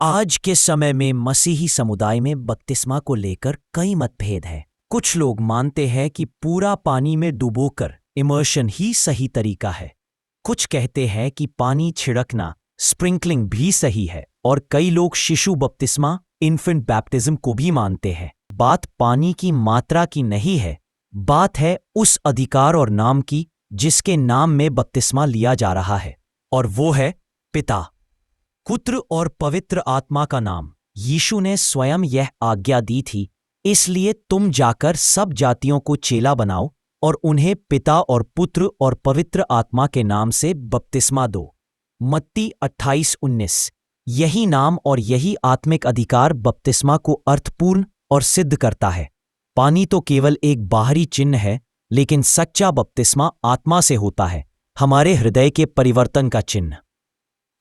आज के समय में मसीही समुदाय में बपतिस्मा को लेकर कई मतभेद हैं। कुछ लोग मानते हैं कि पूरा पानी में डुबोकर इमर्शन ही सही तरीका है। कुछ कहते हैं कि पानी छिड़कना स्प्रिंकलिंग भी सही है, और कई लोग शिशु बपतिस्मा इन्फेंट बैप्टिज्म को भी मानते हैं। बात पानी की मात्रा की नहीं है, बात है उस अधिकार और नाम की जिसके नाम में बपतिस्मा लिया जा रहा है, और वो है पिता, पुत्र और पवित्र आत्मा का नाम। यीशु ने स्वयं यह आज्ञा दी थी, इसलिए तुम जाकर सब जातियों को चेला बनाओ और उन्हें पिता और पुत्र और पवित्र आत्मा के नाम से बपतिस्मा दो। मत्ती 28:19। यही नाम और यही आत्मिक अधिकार बपतिस्मा को अर्थपूर्ण और सिद्ध करता है। पानी तो केवल एक बाहरी चिन्ह है, लेकिन सच्चा बपतिस्मा आत्मा से होता है, हमारे हृदय के परिवर्तन का चिन्ह।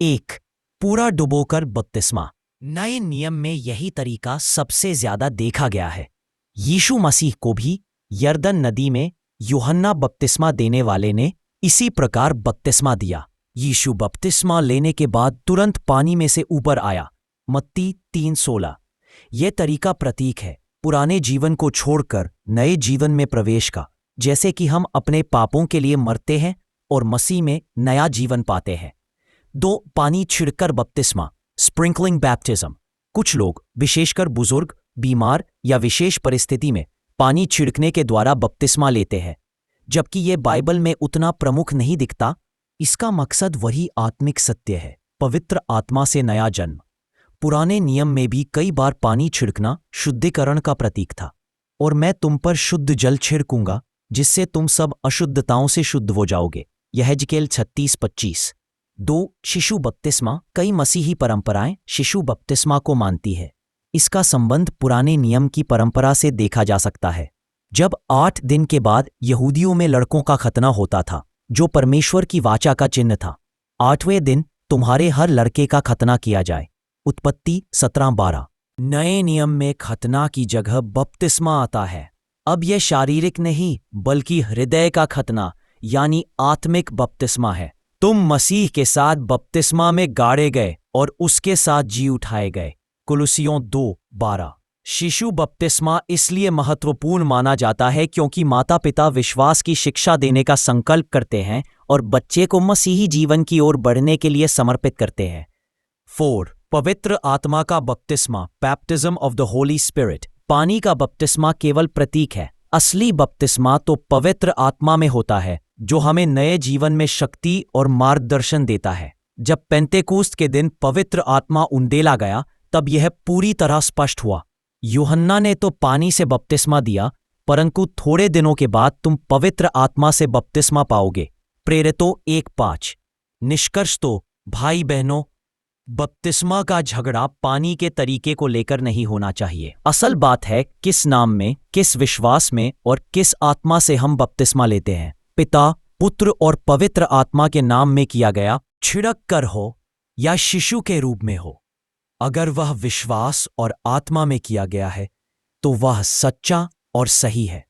1. पूरा डुबोकर बपतिस्मा। नए नियम में यही तरीका सबसे ज्यादा देखा गया है। यीशु मसीह को भी यरदन नदी में यूहन्ना बपतिस्मा देने वाले ने इसी प्रकार बपतिस्मा दिया। यीशु बपतिस्मा लेने के बाद तुरंत पानी में से ऊपर आया। मत्ती 3:16। यह तरीका प्रतीक है पुराने जीवन को छोड़कर नए जीवन में प्रवेश का, जैसे कि हम अपने पापों के लिए मरते हैं और मसीह में नया जीवन पाते हैं। 2. पानी छिड़कर बपतिस्मा स्प्रिंकलिंग बैप्टिज्म। कुछ लोग, विशेषकर बुजुर्ग, बीमार या विशेष परिस्थिति में पानी छिड़कने के द्वारा बपतिस्मा लेते हैं, जबकि यह बाइबल में उतना प्रमुख नहीं दिखता। इसका मकसद वही आत्मिक सत्य है, पवित्र आत्मा से नया जन्म। पुराने नियम में भी कई बार पानी छिड़कना शुद्धिकरण का प्रतीक था। और मैं तुम पर शुद्ध जल छिड़कूंगा जिससे तुम सब अशुद्धताओं से शुद्ध हो जाओगे। यहेजकेल 36:25। 2. शिशु बपतिस्मा। कई मसीही परंपराएं शिशु बपतिस्मा को मानती है। इसका संबंध पुराने नियम की परंपरा से देखा जा सकता है, जब 8 दिन के बाद यहूदियों में लड़कों का खतना होता था, जो परमेश्वर की वाचा का चिन्ह था। 8वें दिन तुम्हारे हर लड़के का खतना किया जाए। उत्पत्ति 17:12। नए नियम में खतना की जगह बपतिस्मा आता है। अब यह शारीरिक नहीं बल्कि हृदय का खतना यानी आत्मिक बपतिस्मा है। तुम मसीह के साथ बपतिस्मा में गाड़े गए और उसके साथ जी उठाए गए। कुलुसियों 2:12। शिशु बपतिस्मा इसलिए महत्वपूर्ण माना जाता है क्योंकि माता पिता विश्वास की शिक्षा देने का संकल्प करते हैं और बच्चे को मसीही जीवन की ओर बढ़ने के लिए समर्पित करते हैं। 4. पवित्र आत्मा का बपतिस्मा baptism of the Holi spirit. पानी का बपतिस्मा केवल प्रतीक है, असली बपतिस्मा तो पवित्र आत्मा में होता है, जो हमें नए जीवन में शक्ति और मार्गदर्शन देता है। जब पेंतेकोस्त के दिन पवित्र आत्मा उंडेला गया, तब यह पूरी तरह स्पष्ट हुआ। यूहन्ना ने तो पानी से बपतिस्मा दिया, परंतु थोड़े दिनों के बाद तुम पवित्र आत्मा से बपतिस्मा पाओगे। प्रेरितों 1:5। निष्कर्ष तो भाई बहनों, बपतिस्मा का झगड़ा पानी के तरीके को लेकर नहीं होना चाहिए। असल बात है किस नाम में, किस विश्वास में और किस आत्मा से हम बपतिस्मा लेते हैं। पिता, पुत्र और पवित्र आत्मा के नाम में किया गया, छिड़क कर हो या शिशु के रूप में हो, अगर वह विश्वास और आत्मा में किया गया है तो वह सच्चा और सही है।